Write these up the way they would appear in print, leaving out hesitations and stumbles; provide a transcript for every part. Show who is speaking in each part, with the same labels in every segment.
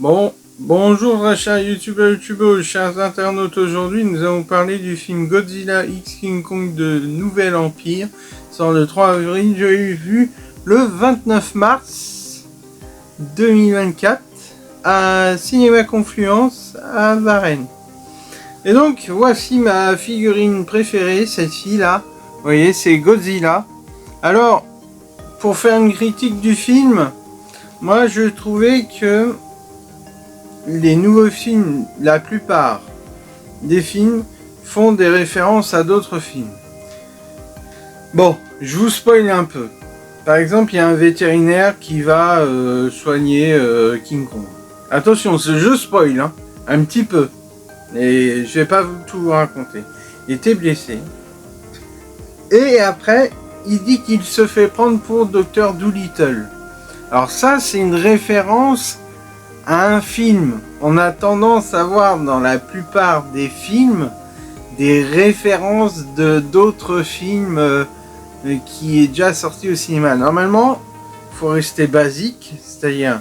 Speaker 1: Bon, bonjour très chers youtubeurs, chers internautes. Aujourd'hui nous allons parler du film Godzilla x King Kong de Nouvel Empire. Sort le 3 avril, je l'ai vu le 29 mars 2024 à Cinéma Confluence à Varennes. Et donc voici ma figurine préférée, celle-ci là. Vous voyez, c'est Godzilla. Alors, pour faire une critique du film, moi je trouvais que les nouveaux films, la plupart des films font des références à d'autres films. Bon, je vous spoil un peu. Par exemple, il y a un vétérinaire qui va soigner King Kong. Attention, je spoil, hein, un petit peu. Et je vais pas tout vous raconter. Il était blessé. Et après, il dit qu'il se fait prendre pour Dr. Dolittle. Alors ça, c'est une référence à un film. On a tendance à voir dans la plupart des films des références de d'autres films qui est déjà sorti au cinéma. Normalement, il faut rester basique, c'est-à-dire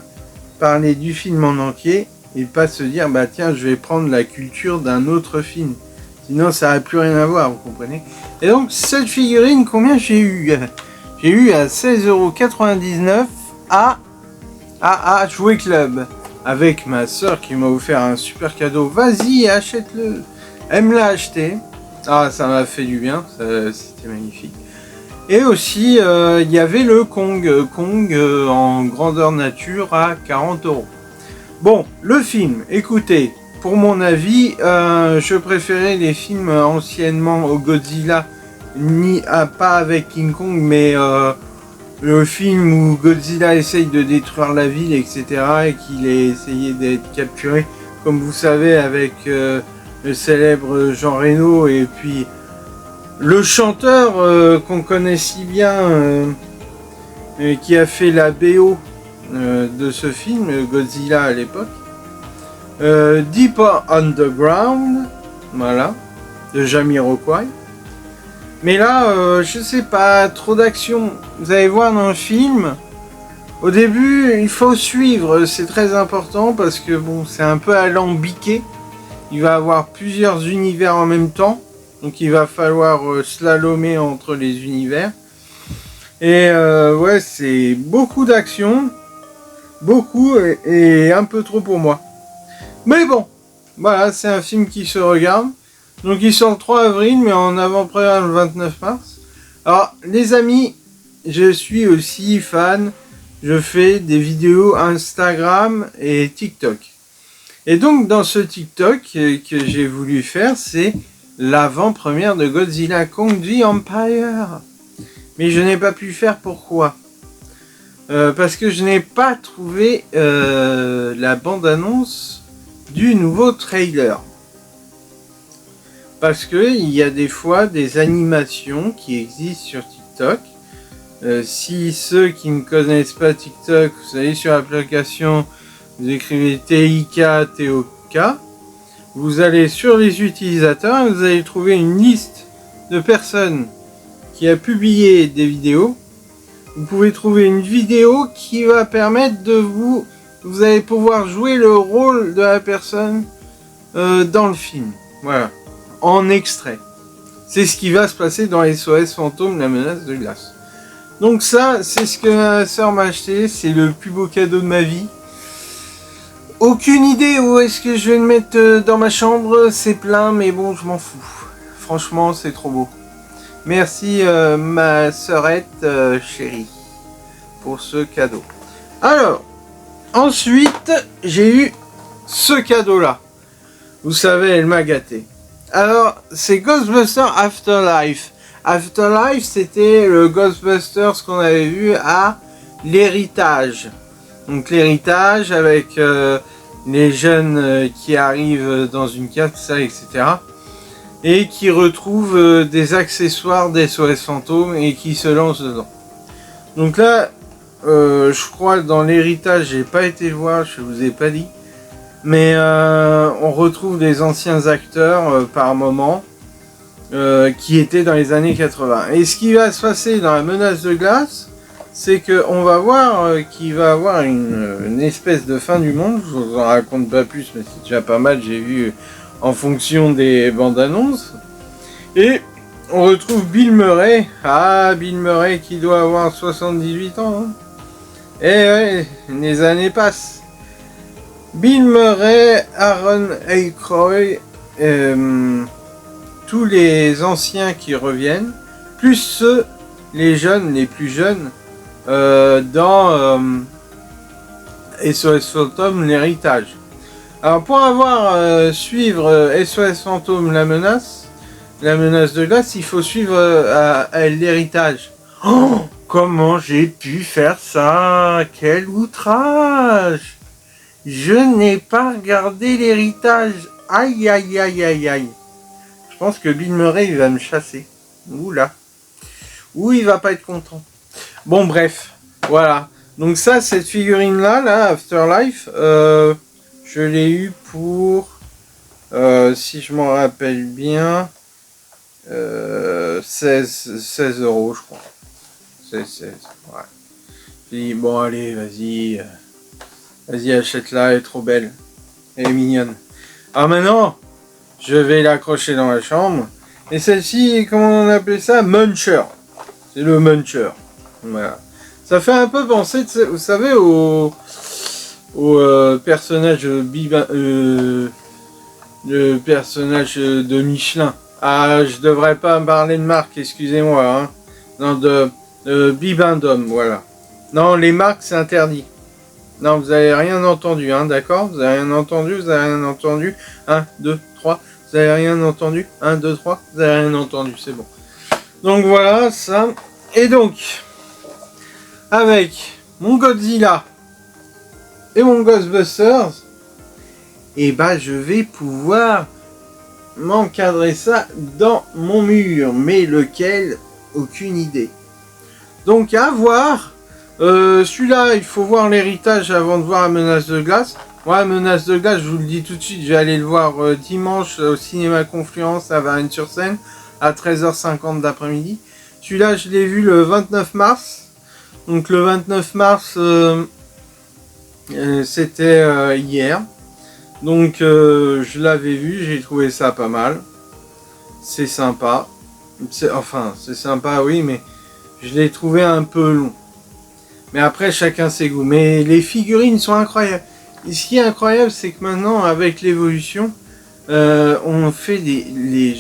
Speaker 1: parler du film en entier et pas se dire bah tiens, je vais prendre la culture d'un autre film. Sinon, ça n'a plus rien à voir, vous comprenez. Et donc, cette figurine, combien j'ai eu? J'ai eu à 16,99€ à Jouet Club. Avec ma soeur qui m'a offert un super cadeau. Vas-y, achète-le. Elle me l'a acheté. Ah, ça m'a fait du bien. C'était magnifique. Et aussi, il y avait le Kong. Kong en grandeur nature à 40€. Bon, le film, écoutez. Pour mon avis, je préférais les films anciennement au Godzilla, pas avec King Kong, mais le film où Godzilla essaye de détruire la ville, etc., et qu'il ait essayé d'être capturé, comme vous savez, avec le célèbre Jean Reno, et puis le chanteur qu'on connaît si bien, qui a fait la BO de ce film, Godzilla à l'époque. Deep Underground, voilà, de Jamiroquai. Mais là, je sais pas, trop d'action. Vous allez voir dans le film, au début, il faut suivre, c'est très important parce que bon, c'est un peu alambiqué. Il va avoir plusieurs univers en même temps, donc il va falloir slalomer entre les univers. Et ouais, c'est beaucoup d'action, beaucoup et un peu trop pour moi. Mais bon, voilà, c'est un film qui se regarde. Donc il sort le 3 avril, mais en avant-première le 29 mars. Alors les amis, je suis aussi fan. Je fais des vidéos Instagram et TikTok. Et donc dans ce TikTok que j'ai voulu faire, c'est l'avant-première de Godzilla Kong the Empire. Mais je n'ai pas pu faire, pourquoi ? Parce que je n'ai pas trouvé la bande-annonce du nouveau trailer. Parce que il y a des fois des animations qui existent sur TikTok. Si ceux qui ne connaissent pas TikTok, vous allez sur l'application, vous écrivez TIK, vous allez sur les utilisateurs et vous allez trouver une liste de personnes qui a publié des vidéos. Vous pouvez trouver une vidéo qui va permettre de vous allez pouvoir jouer le rôle de la personne dans le film. Voilà. En extrait. C'est ce qui va se passer dans SOS Fantôme, la menace de glace. Donc ça, c'est ce que ma soeur m'a acheté. C'est le plus beau cadeau de ma vie. Aucune idée où est-ce que je vais le mettre dans ma chambre. C'est plein, mais bon, je m'en fous. Franchement, c'est trop beau. Merci ma sœurette chérie pour ce cadeau. Alors, ensuite, j'ai eu ce cadeau-là. Vous savez, elle m'a gâté. Alors, c'est Ghostbusters Afterlife. Afterlife, c'était le Ghostbusters qu'on avait vu à l'héritage. Donc l'héritage avec les jeunes qui arrivent dans une cave, tout ça, etc. Et qui retrouvent des accessoires des SOS Fantômes et qui se lancent dedans. Donc là, je crois que dans l'héritage, j'ai pas été voir, je vous ai pas dit. Mais on retrouve des anciens acteurs par moment qui étaient dans les années 80. Et ce qui va se passer dans la menace de glace, c'est qu'on va voir qu'il va avoir une espèce de fin du monde. Je vous en raconte pas plus, mais c'est déjà pas mal, j'ai vu en fonction des bandes annonces. Et on retrouve Bill Murray. Ah, Bill Murray qui doit avoir 78 ans. Hein. Et ouais, les années passent. Bill Murray, Aaron Aykroyd, tous les anciens qui reviennent, plus ceux, les jeunes, les plus jeunes, dans SOS Fantôme, l'héritage. Alors pour avoir suivre SOS Fantôme, la menace de glace, il faut suivre l'héritage. Oh, comment j'ai pu faire ça? Quel outrage! Je n'ai pas regardé l'héritage. Aïe aïe aïe aïe aïe. Je pense que Bill Murray il va me chasser. Oula. Ou il va pas être content. Bon bref, voilà. Donc ça, cette figurine-là, là, Afterlife, je l'ai eu pour, si je m'en rappelle bien, 16 euros, je crois. 16, ouais. J'ai dit, bon allez, vas-y, achète-la, elle est trop belle. Elle est mignonne. Alors maintenant, je vais l'accrocher dans la chambre. Et celle-ci, comment on appelait ça? Muncher. C'est le Muncher. Voilà. Ça fait un peu penser, vous savez, au personnage le personnage de Michelin. Ah, je devrais pas parler de marque, excusez-moi. Hein. Non, de Bibendum, voilà. Non, les marques, c'est interdit. Non, vous avez rien entendu, hein, d'accord? Vous avez rien entendu, vous avez rien entendu. 1, 2, 3. Vous avez rien entendu. 1, 2, 3. Vous avez rien entendu, c'est bon. Donc voilà, ça. Et donc, avec mon Godzilla et mon Ghostbusters, et bah je vais pouvoir m'encadrer ça dans mon mur. Mais lequel? Aucune idée. Donc à voir. Celui-là, il faut voir l'héritage avant de voir la menace de glace. Ouais, menace de glace, je vous le dis tout de suite, je vais aller le voir dimanche au cinéma Confluence à Varennes-sur-Seine à 13h50 d'après-midi. Celui-là, je l'ai vu le 29 mars. Donc le 29 mars, c'était hier. Donc je l'avais vu, j'ai trouvé ça pas mal. C'est sympa. C'est sympa, oui, mais je l'ai trouvé un peu long. Mais après, chacun ses goûts. Mais les figurines sont incroyables. Et ce qui est incroyable, c'est que maintenant, avec l'évolution, on fait les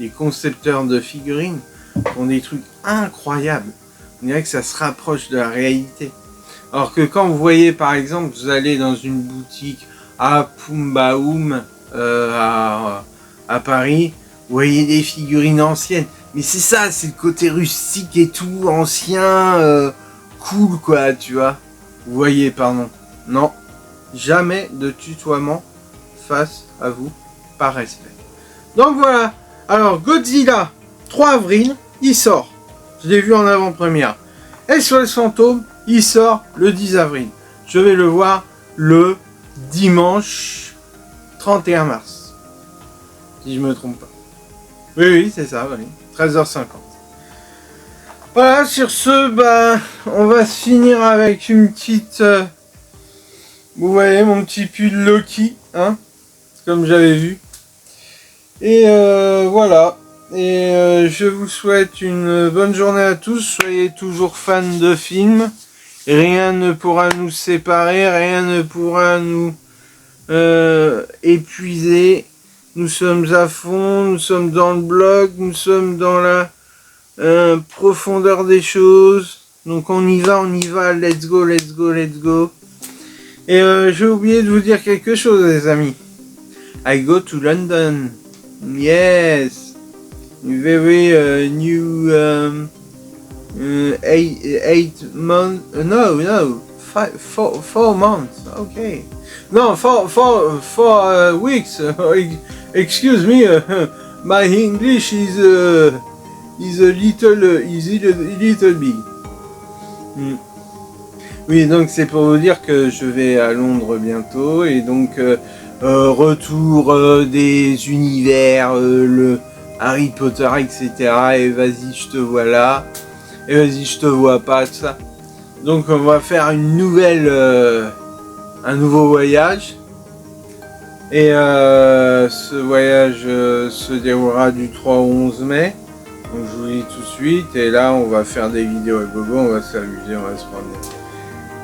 Speaker 1: concepteurs de figurines ont des trucs incroyables. On dirait que ça se rapproche de la réalité. Alors que quand vous voyez, par exemple, vous allez dans une boutique à Pumbaum, à Paris, vous voyez des figurines anciennes. Mais c'est ça, c'est le côté rustique et tout, ancien, cool quoi, tu vois. Vous voyez, pardon. Non, jamais de tutoiement face à vous, par respect. Donc voilà, alors Godzilla, 3 avril, il sort. Je l'ai vu en avant-première. SOS Fantôme, il sort le 10 avril. Je vais le voir le dimanche 31 mars. Si je me trompe pas. Oui, c'est ça, oui. 13h50. Voilà, sur ce, on va se finir avec une petite... vous voyez, mon petit pull Loki, hein, comme j'avais vu. Et voilà. Et je vous souhaite une bonne journée à tous. Soyez toujours fans de films. Rien ne pourra nous séparer, rien ne pourra nous épuiser. Nous sommes à fond, nous sommes dans le blog, nous sommes dans la profondeur des choses. Donc on y va, let's go, let's go, let's go. Et j'ai oublié de vous dire quelque chose, les amis. I go to London. Yes. Very new 8 months. No, 4 months. Okay. No, 4 weeks. Excuse me. My English is a little big. Oui, donc c'est pour vous dire que je vais à Londres bientôt et donc retour des univers, le Harry Potter, etc. Et vas-y, je te vois là. Et vas-y, je te vois pas de ça. Donc on va faire une nouvelle, un nouveau voyage. Et ce voyage se déroulera du 3 au 11 mai. Donc je vous dis tout de suite. Et là, on va faire des vidéos à gogo, on va s'amuser, on va se promener.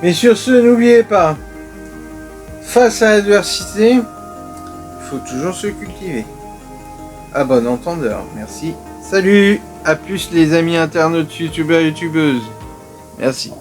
Speaker 1: Mais sur ce, n'oubliez pas, face à l'adversité, il faut toujours se cultiver. À bon entendeur, merci. Salut, à plus les amis internautes, youtubeurs, youtubeuses. Merci.